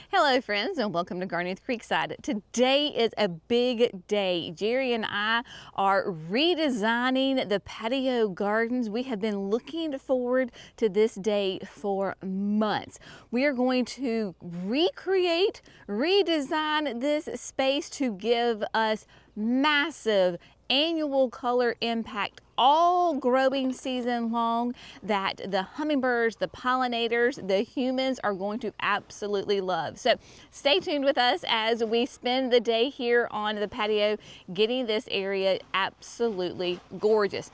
Hello friends, and welcome to Gardenias Creekside. Today is a big day. Jerry and I are redesigning the patio gardens. We have been looking forward to this day for months. We are going to recreate, redesign this space to give us massive annual color impact all growing season long that the hummingbirds, the pollinators, the humans are going to absolutely love. So stay tuned with us as we spend the day here on the patio getting this area absolutely gorgeous.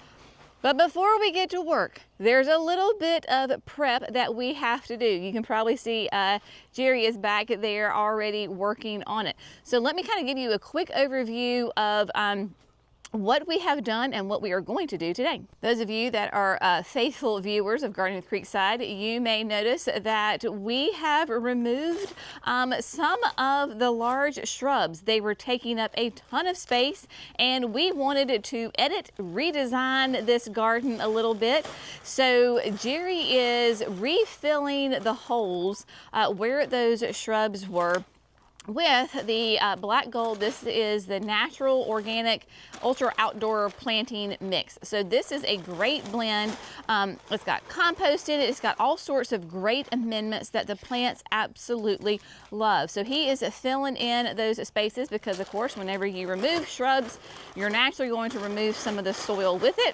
But before we get to work, there's a little bit of prep that we have to do. You can probably see Jerry is back there already working on it. So let me kind of give you a quick overview of what we have done and what we are going to do today. Those of you that are faithful viewers of Gardenias Creekside, you may notice that we have removed some of the large shrubs. They were taking up a ton of space, and we wanted to edit, redesign this garden a little bit. So Jerry is refilling the holes where those shrubs were with the black gold. This is the natural organic ultra outdoor planting mix. So this is a great blend. It's got compost in it. It's got all sorts of great amendments that the plants absolutely love. So he is filling in those spaces because, of course, whenever you remove shrubs, you're naturally going to remove some of the soil with it.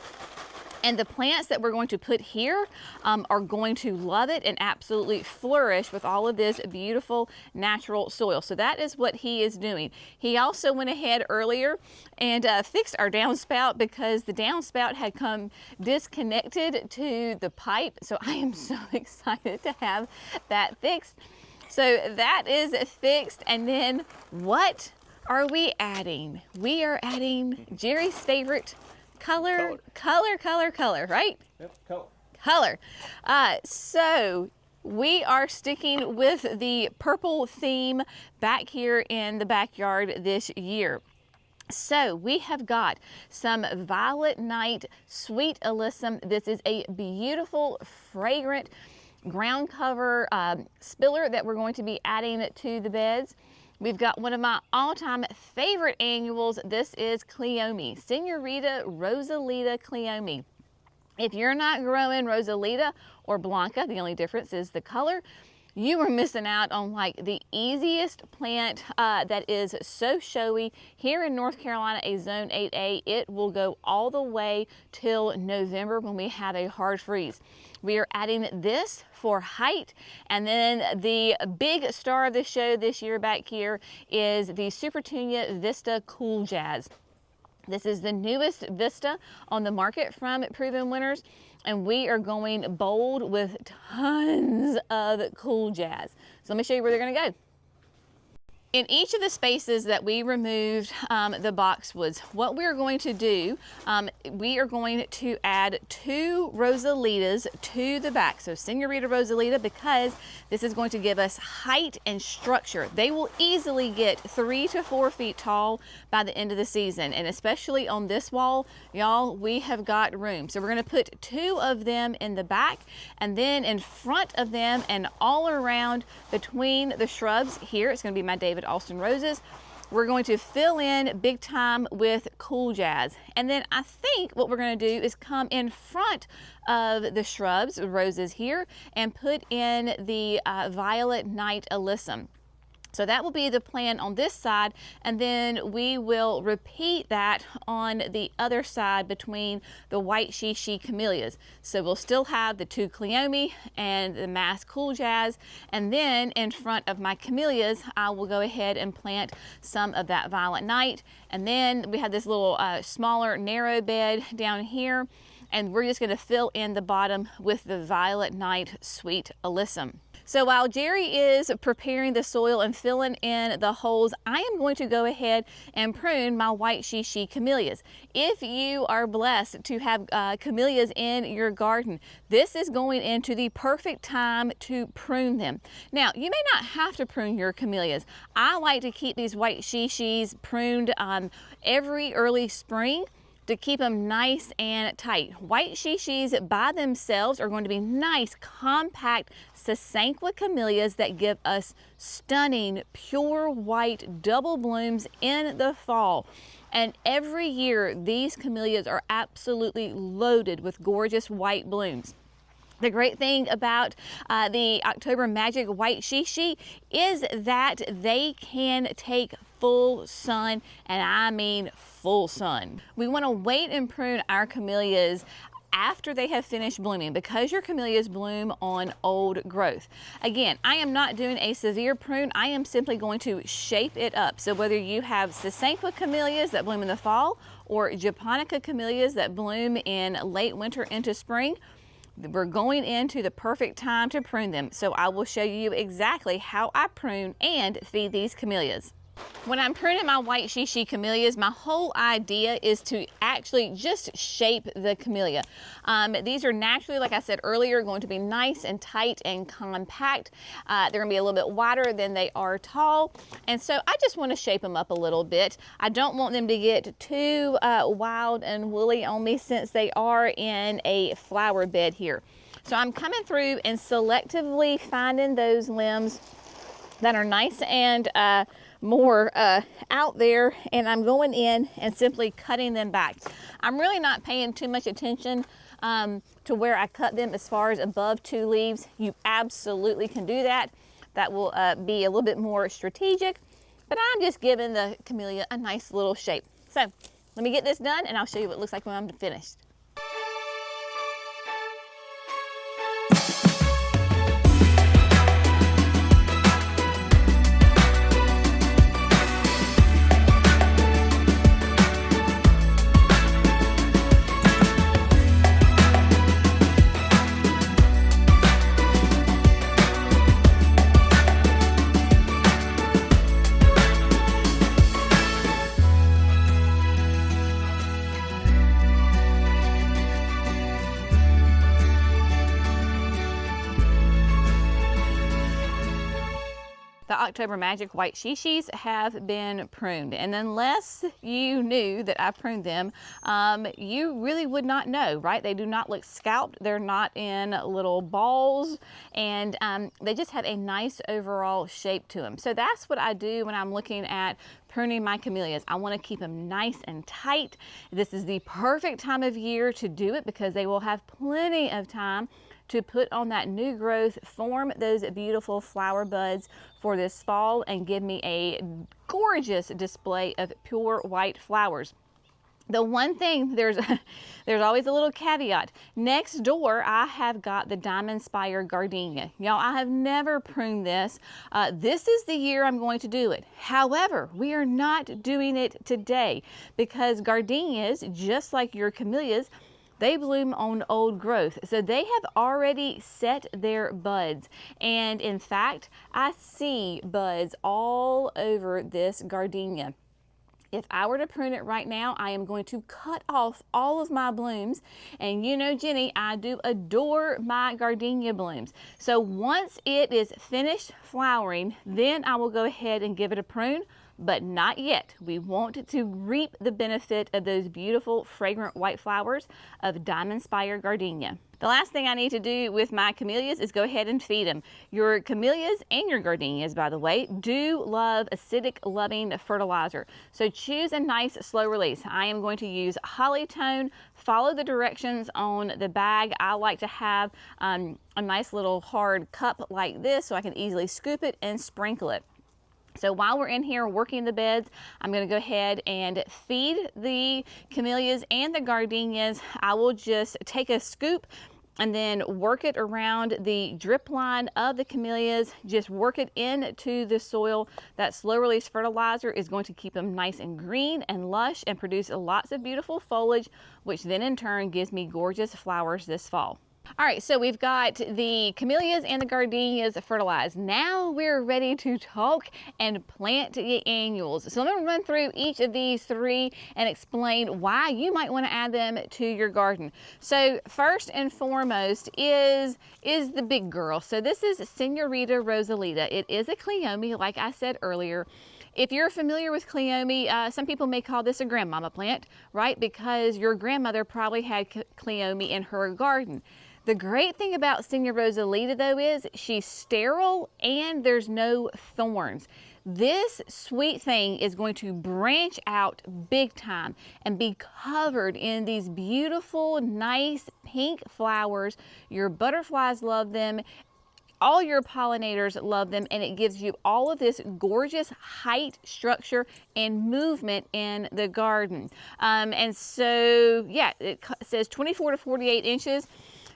And the plants that we're going to put here are going to love it and absolutely flourish with all of this beautiful natural soil. So that is what he is doing. He also went ahead earlier and fixed our downspout because the downspout had come disconnected to the pipe. So I am so excited to have that fixed. So that is fixed. And then what are we adding? We are adding Jerry's favorite color, right? Yep, color. Color. So we are sticking with the purple theme back here in the backyard this year. So we have got some Violet Night Sweet Alyssum. This is a beautiful, fragrant ground cover spiller that we're going to be adding to the beds. We've got one of my all-time favorite annuals. This is Cleome, Senorita Rosalita Cleome. If you're not growing Rosalita or Blanca, the only difference is the color, you are missing out on like the easiest plant that is so showy. Here in North Carolina, a zone 8A, it will go all the way till November when we have a hard freeze. We are adding this for height, and then the big star of the show this year back here is the Supertunia Vista Cool Jazz. This is the newest Vista on the market from Proven Winners, and we are going bold with tons of Cool Jazz. So let me show you where they're gonna go. In each of the spaces that we removed the boxwoods, what we're going to do, we are going to add 2 Rosalitas to the back. So Senorita Rosalita, because this is going to give us height and structure. They will easily get 3 to 4 feet tall by the end of the season. And especially on this wall, y'all, we have got room. So we're gonna put 2 of them in the back, and then in front of them and all around between the shrubs here, it's gonna be my David Austin roses. We're going to fill in big time with Cool Jazz. And then I think what we're going to do is come in front of the shrubs, roses here, and put in the Violet Night Alyssum. So that will be the plan on this side, and then we will repeat that on the other side between the white Shishi Camellias. So we'll still have the 2 Cleome and the mass Cool Jazz, and then in front of my Camellias, I will go ahead and plant some of that Violet Night. And then we have this little smaller narrow bed down here, and we're just going to fill in the bottom with the Violet Night Sweet Alyssum. So while Jerry is preparing the soil and filling in the holes, I am going to go ahead and prune my white Shishi Camellias. If you are blessed to have camellias in your garden, this is going into the perfect time to prune them. Now, you may not have to prune your camellias. I like to keep these white Shishis pruned every early spring to keep them nice and tight. White shishis by themselves are going to be nice, compact Sasanqua camellias that give us stunning, pure white double blooms in the fall. And every year, these camellias are absolutely loaded with gorgeous white blooms. The great thing about the October Magic White Shishi is that they can take full sun, and I mean full sun. We want to wait and prune our camellias after they have finished blooming, because your camellias bloom on old growth. Again, I am not doing a severe prune. I am simply going to shape it up. So whether you have Sasanqua camellias that bloom in the fall or Japonica camellias that bloom in late winter into spring, we're going into the perfect time to prune them. So I will show you exactly how I prune and feed these camellias. When I'm pruning my white shishi camellias, my whole idea is to actually just shape the camellia. These are naturally, like I said earlier, going to be nice and tight and compact. They're going to be a little bit wider than they are tall. And so I just want to shape them up a little bit. I don't want them to get too wild and woolly on me, since they are in a flower bed here. So I'm coming through and selectively finding those limbs that are nice and more out there, and I'm going in and simply cutting them back. I'm really not paying too much attention to where I cut them as far as above 2 leaves. You absolutely can do that. That will be a little bit more strategic, but I'm just giving the camellia a nice little shape. So let me get this done and I'll show you what it looks like when I'm finished. The October Magic White Shishis have been pruned, and unless you knew that I pruned them, you really would not know, right? They do not look scalped, they're not in little balls, and they just have a nice overall shape to them. So that's what I do when I'm looking at pruning my camellias. I want to keep them nice and tight. This is the perfect time of year to do it, because they will have plenty of time to put on that new growth, form those beautiful flower buds for this fall, and give me a gorgeous display of pure white flowers. The one thing, there's always a little caveat. Next door, I have got the Diamond Spire Gardenia. Y'all, I have never pruned this. This is the year I'm going to do it. However, we are not doing it today, because gardenias, just like your camellias, they bloom on old growth. So they have already set their buds. And in fact, I see buds all over this gardenia. If I were to prune it right now, I am going to cut off all of my blooms. And you know, Jenny, I do adore my gardenia blooms. So once it is finished flowering, then I will go ahead and give it a prune. But not yet. We want to reap the benefit of those beautiful fragrant white flowers of Diamond Spire Gardenia. The last thing I need to do with my camellias is go ahead and feed them. Your camellias and your gardenias, by the way, do love acidic loving fertilizer. So choose a nice slow release. I am going to use Hollytone. Follow the directions on the bag. I like to have a nice little hard cup like this so I can easily scoop it and sprinkle it. So while we're in here working the beds, I'm going to go ahead and feed the camellias and the gardenias. I will just take a scoop and then work it around the drip line of the camellias. Just work it into the soil. That slow release fertilizer is going to keep them nice and green and lush and produce lots of beautiful foliage, which then in turn gives me gorgeous flowers this fall. All right, so we've got the Camellias and the Gardenias fertilized. Now we're ready to talk and plant the annuals. So I'm going to run through each of these three and explain why you might want to add them to your garden. So first and foremost is the big girl. So this is Senorita Rosalita. It is a Cleome, like I said earlier. If you're familiar with Cleome, some people may call this a grandmama plant, right? Because your grandmother probably had Cleome in her garden. The great thing about Senor Rosalita though is she's sterile and there's no thorns. This sweet thing is going to branch out big time and be covered in these beautiful, nice pink flowers. Your butterflies love them. All your pollinators love them, and it gives you all of this gorgeous height, structure, and movement in the garden. And so, yeah, it says 24 to 48 inches.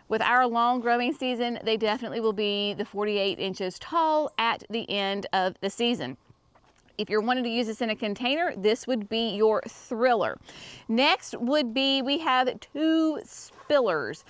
With our long growing season, they definitely will be the 48 inches tall at the end of the season. If you're wanting to use this in a container, this would be your thriller. Next would be, we have two spillers.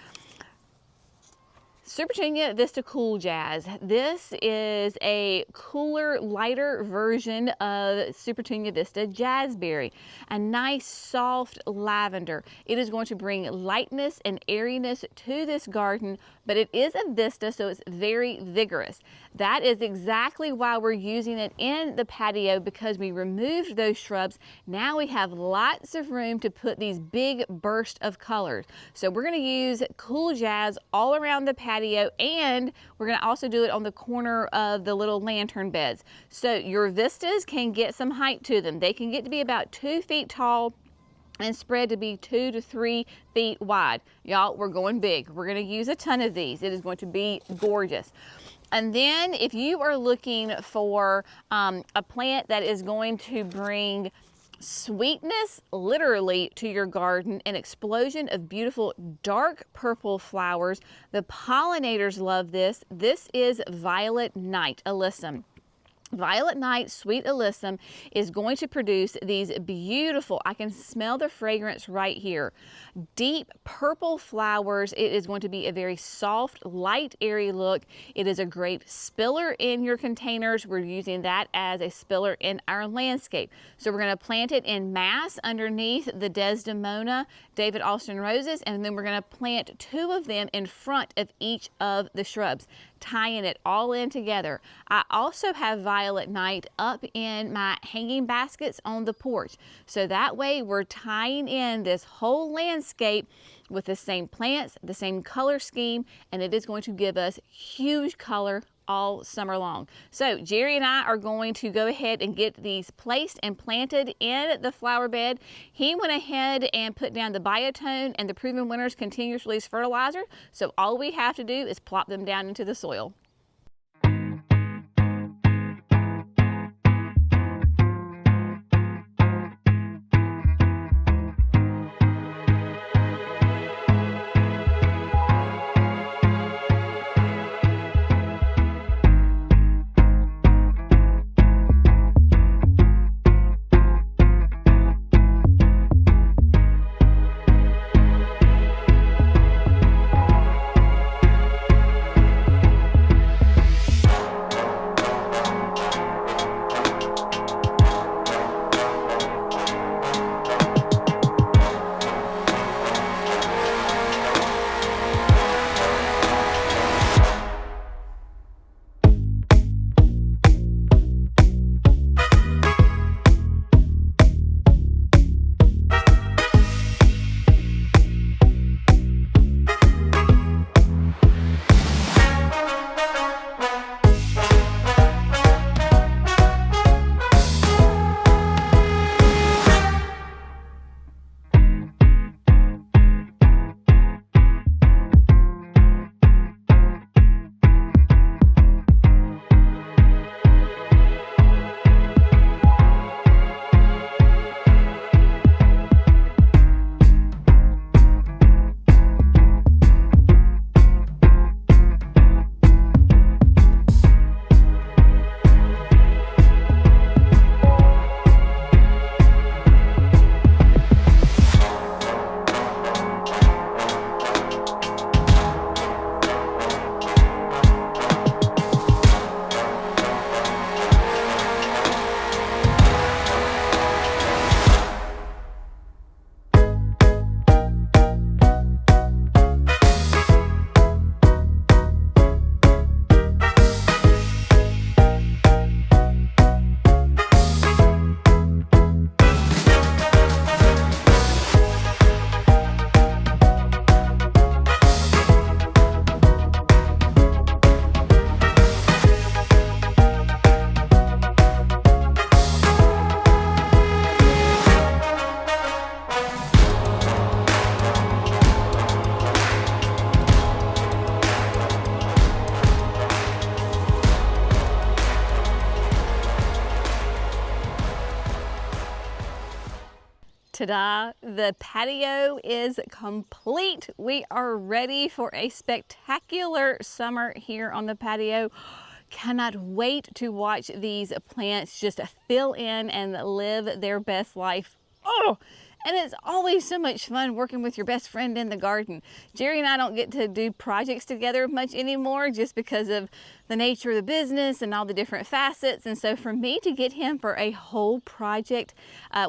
Supertunia Vista Cool Jazz. This is a cooler, lighter version of Supertunia Vista Jazzberry. A nice, soft lavender. It is going to bring lightness and airiness to this garden, but it is a Vista, so it's very vigorous. That is exactly why we're using it in the patio, because we removed those shrubs. Now we have lots of room to put these big bursts of colors. So we're going to use Cool Jazz all around the patio, and we're going to also do it on the corner of the little lantern beds. So your vistas can get some height to them. They can get to be about 2 feet tall and spread to be 2 to 3 feet wide. Y'all, we're going big. We're going to use a ton of these. It is going to be gorgeous. And then if you are looking for a plant that is going to bring sweetness literally to your garden, an explosion of beautiful dark purple flowers, the pollinators love this. This is Violet Night Alyssum. Violet Night Sweet Alyssum is going to produce these beautiful, I can smell the fragrance right here, deep purple flowers. It is going to be a very soft, light, airy look. It is a great spiller in your containers. We're using that as a spiller in our landscape. So we're going to plant it in mass underneath the Desdemona David Austin roses, and then we're going to plant 2 of them in front of each of the shrubs, tying it all in together. I also have Violet Night up in my hanging baskets on the porch. So that way we're tying in this whole landscape with the same plants, the same color scheme, and it is going to give us huge color all summer long. So Jerry and I are going to go ahead and get these placed and planted in the flower bed. He went ahead and put down the Biotone and the Proven Winners continuous release fertilizer. So all we have to do is plop them down into the soil. ta-da, the patio is complete. We are ready for a spectacular summer here on the patio. Cannot wait to watch these plants just fill in and live their best life. Oh, and it's always so much fun working with your best friend in the garden. Jerry and I don't get to do projects together much anymore just because of the nature of the business and all the different facets. And so for me to get him for a whole project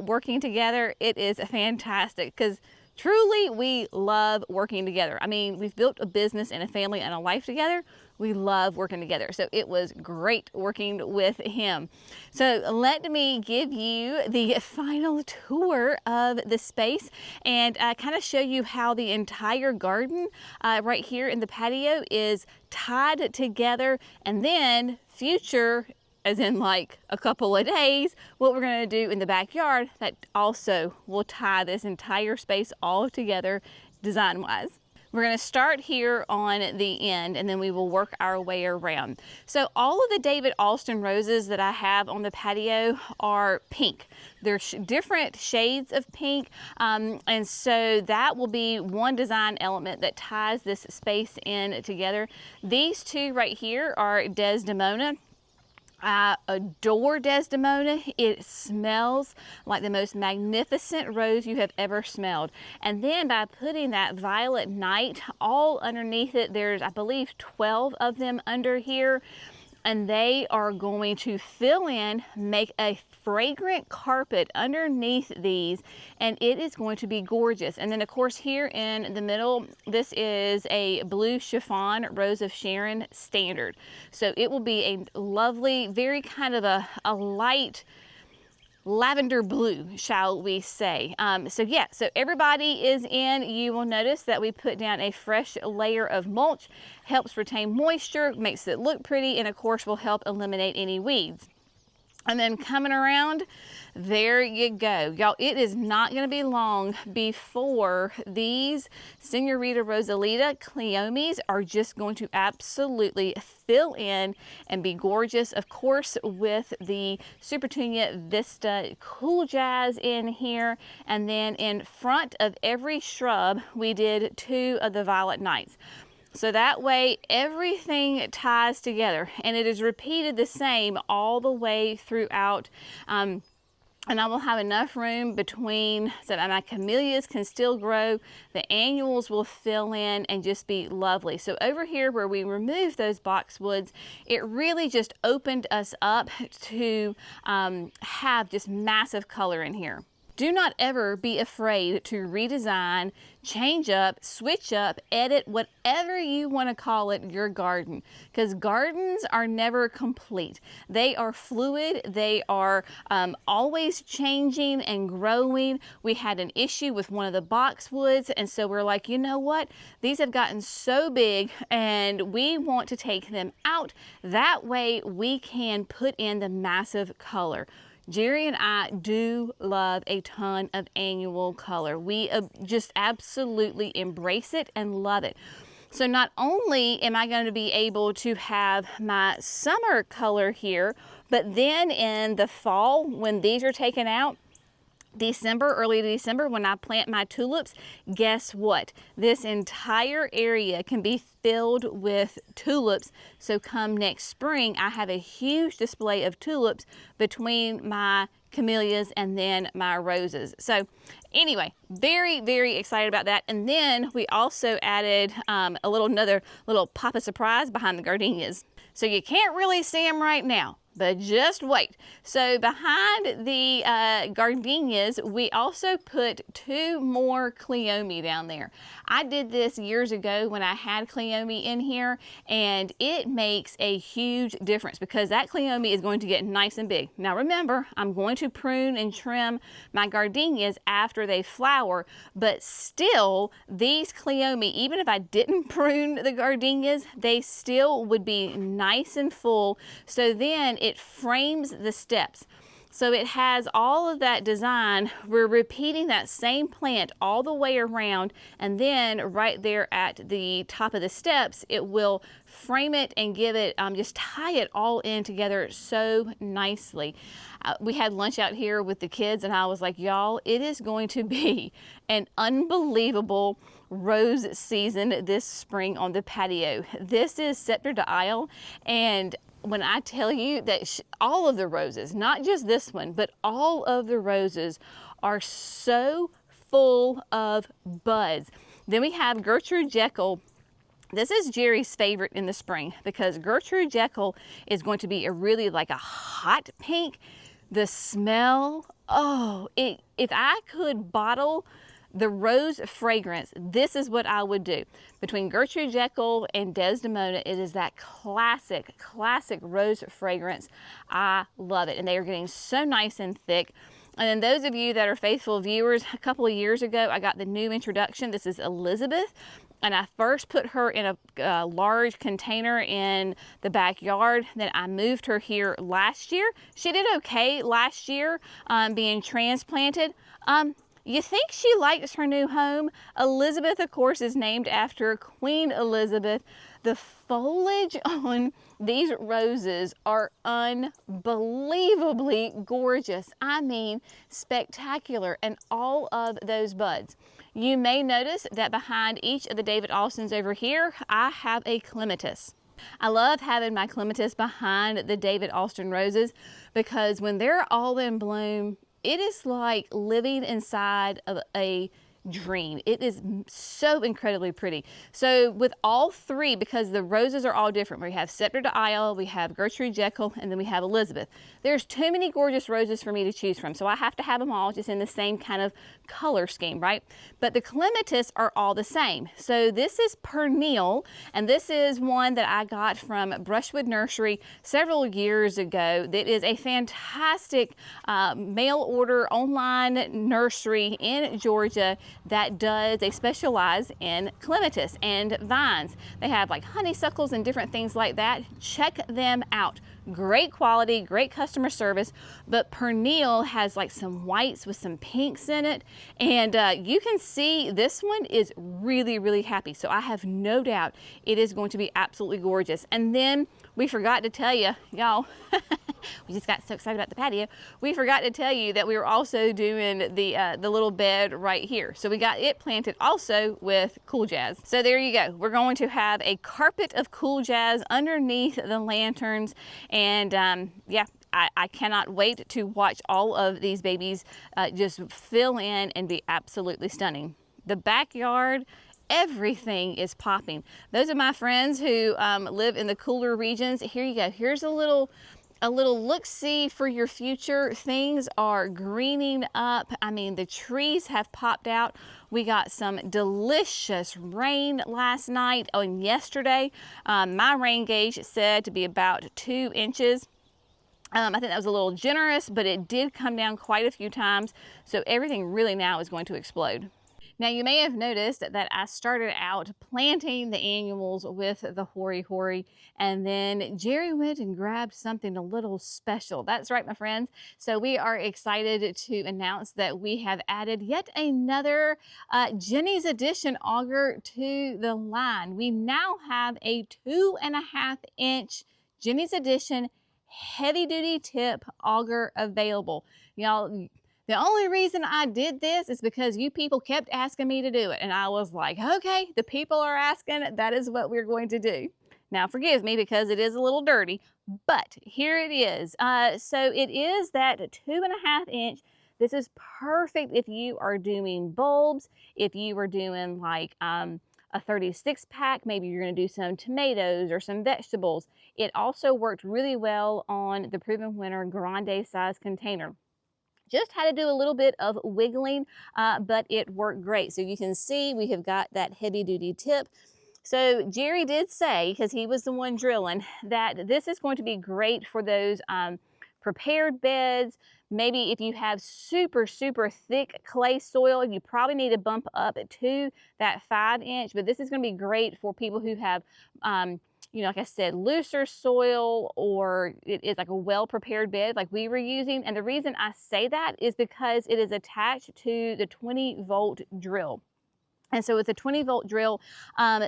working together, it is fantastic because truly we love working together. I mean, we've built a business and a family and a life together. We love working together. So it was great working with him. So let me give you the final tour of the space and kind of show you how the entire garden right here in the patio is tied together, and then future, as in like a couple of days, what we're going to do in the backyard that also will tie this entire space all together design-wise. We're going to start here on the end and then we will work our way around. So all of the David Alston roses that I have on the patio are pink. There's different shades of pink, and so that will be one design element that ties this space in together. These two right here are Desdemona. I adore Desdemona. It smells like the most magnificent rose you have ever smelled. And then by putting that violet night all underneath it, there's, I believe, 12 of them under here. And they are going to fill in, make a fragrant carpet underneath these, and it is going to be gorgeous. And then of course here in the middle, this is a blue chiffon Rose of Sharon standard. So it will be a lovely, very kind of a light lavender blue, shall we say. So everybody is in. You will notice that we put down a fresh layer of mulch, helps retain moisture, makes it look pretty, and of course will help eliminate any weeds. And then coming around, there you go. Y'all, it is not going to be long before these Senorita Rosalita Cleomes are just going to absolutely fill in and be gorgeous. Of course, with the Supertunia Vista Cool Jazz in here. And then in front of every shrub, we did 2 of the Violet Nights. So that way everything ties together, and it is repeated the same all the way throughout. And I will have enough room between so that my camellias can still grow. The annuals will fill in and just be lovely. So over here where we removed those boxwoods, it really just opened us up to have just massive color in here. Do not ever be afraid to redesign, change up, switch up, edit, whatever you want to call it, your garden. Because gardens are never complete. They are fluid. They are always changing and growing. We had an issue with one of the boxwoods, and so we're like, you know what? These have gotten so big and we want to take them out. That way we can put in the massive color. Jerry and I do love a ton of annual color. We just absolutely embrace it and love it. So not only am I going to be able to have my summer color here, but then in the fall when these are taken out, early December, when I plant my tulips, guess what? This entire area can be filled with tulips. So come next spring, I have a huge display of tulips between my camellias and then my roses. So anyway, very, very excited about that. And then we also added another little pop of surprise behind the gardenias. So you can't really see them right now, but just wait. So behind the gardenias, we also put 2 more Cleome down there. I did this years ago when I had Cleome in here, and it makes a huge difference because that Cleome is going to get nice and big. Now remember, I'm going to prune and trim my gardenias after they flower, but still these Cleome, even if I didn't prune the gardenias, they still would be nice and full. So then it frames the steps. So it has all of that design. We're repeating that same plant all the way around, and then right there at the top of the steps, it will frame it and give it, just tie it all in together so nicely. We had lunch out here with the kids, and I was like, y'all, it is going to be an unbelievable rose season this spring on the patio. This is Scepter d'Isle, and when I tell you that all of the roses, not just this one, but all of the roses are so full of buds. Then we have Gertrude Jekyll. This is Jerry's favorite in the spring because Gertrude Jekyll is going to be really like a hot pink. The smell, oh, if I could bottle the rose fragrance, this is what I would do. Between Gertrude Jekyll and Desdemona, it is that classic rose fragrance. I love it. And they are getting so nice and thick. And then those of you that are faithful viewers, a couple of years ago, I got the new introduction. This is Elizabeth. And I first put her in a large container in the backyard. Then I moved her here last year. She did okay last year, being transplanted. You think she likes her new home? Elizabeth, of course, is named after Queen Elizabeth. The foliage on these roses are unbelievably gorgeous. I mean, spectacular. And all of those buds. You may notice that behind each of the David Austins over here, I have a clematis. I love having my clematis behind the David Austin roses because when they're all in bloom, it is like living inside of a dream. It is so incredibly pretty. So with all three, because the roses are all different, we have Scepter d'Isle, we have Gertrude Jekyll, and then we have Elizabeth. There's too many gorgeous roses for me to choose from, so I have to have them all just in the same kind of color scheme, right? But the clematis are all the same. So this is Pernille, and this is one that I got from Brushwood Nursery several years ago. That is a fantastic mail order online nursery in Georgia they specialize in clematis and vines. They have like honeysuckles and different things like that. Check them out. Great quality, great customer service, but Pernille has like some whites with some pinks in it, and you can see this one is really happy. So I have no doubt it is going to be absolutely gorgeous. And then we forgot to tell you, y'all, we just got so excited about the patio. We forgot to tell you that we were also doing the little bed right here. So we got it planted also with Cool Jazz. So there you go. We're going to have a carpet of Cool Jazz underneath the lanterns. And yeah, I cannot wait to watch all of these babies just fill in and be absolutely stunning. The backyard, everything is popping. Those are my friends who live in the cooler regions. Here you go. Here's a little look-see for your future. Things are greening up. I mean, the trees have popped out. We got some delicious rain last night and yesterday. My rain gauge said to be about 2 inches. I think that was a little generous, but it did come down quite a few times. So everything really now is going to explode. Now you may have noticed that I started out planting the annuals with the Hori Hori, and then Jerry went and grabbed something a little special. That's right, my friends. So we are excited to announce that we have added yet another Jenny's Edition auger to the line. We now have a 2.5 inch Jenny's Edition heavy duty tip auger available. Y'all, the only reason I did this is because you people kept asking me to do it. And I was like, okay, the people are asking, that is what we're going to do. Now forgive me because it is a little dirty, but here it is. So it is that 2.5 inch. This is perfect if you are doing bulbs, if you are doing like a 36 pack, maybe you're going to do some tomatoes or some vegetables. It also worked really well on the Proven Winner grande size container. Just had to do a little bit of wiggling, but it worked great. So you can see we have got that heavy duty tip. So Jerry did say, because he was the one drilling, that this is going to be great for those prepared beds. Maybe if you have super thick clay soil, you probably need to bump up to that 5 inch, but this is going to be great for people who have you know, like I said, looser soil, or it is like a well-prepared bed like we were using. And the reason I say that is because it is attached to the 20-volt drill. And so with the 20-volt drill,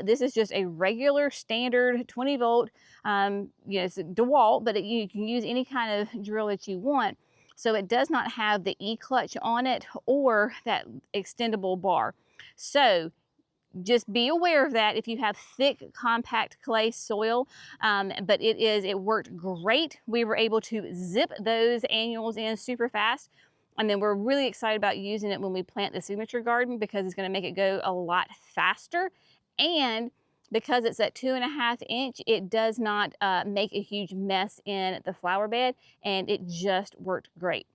this is just a regular standard 20-volt, you know, it's a DeWalt, but you can use any kind of drill that you want. So it does not have the E-clutch on it or that extendable bar. So just be aware of that if you have thick, compact clay soil. But it worked great. We were able to zip those annuals in super fast. And then we're really excited about using it when we plant the signature garden, because it's going to make it go a lot faster. And because it's at 2.5 inch, it does not make a huge mess in the flower bed, and it just worked great.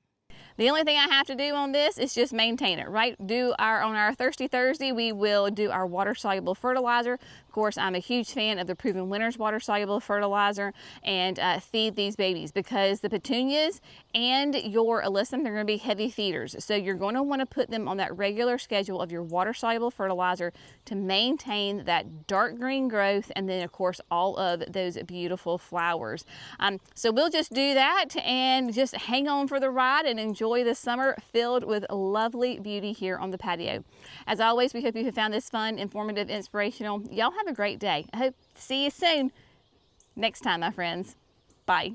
The only thing I have to do on this is just maintain it, right? On our Thirsty Thursday, we will do our water-soluble fertilizer. Of course, I'm a huge fan of the Proven Winners water-soluble fertilizer, and feed these babies, because the petunias and your alyssum, they're going to be heavy feeders. So you're going to want to put them on that regular schedule of your water-soluble fertilizer to maintain that dark green growth, and then of course all of those beautiful flowers. So we'll just do that and just hang on for the ride and enjoy the summer filled with lovely beauty here on the patio. As always, we hope you have found this fun, informative, inspirational. Y'all have a great day. I hope to see you soon. Next time, my friends. Bye.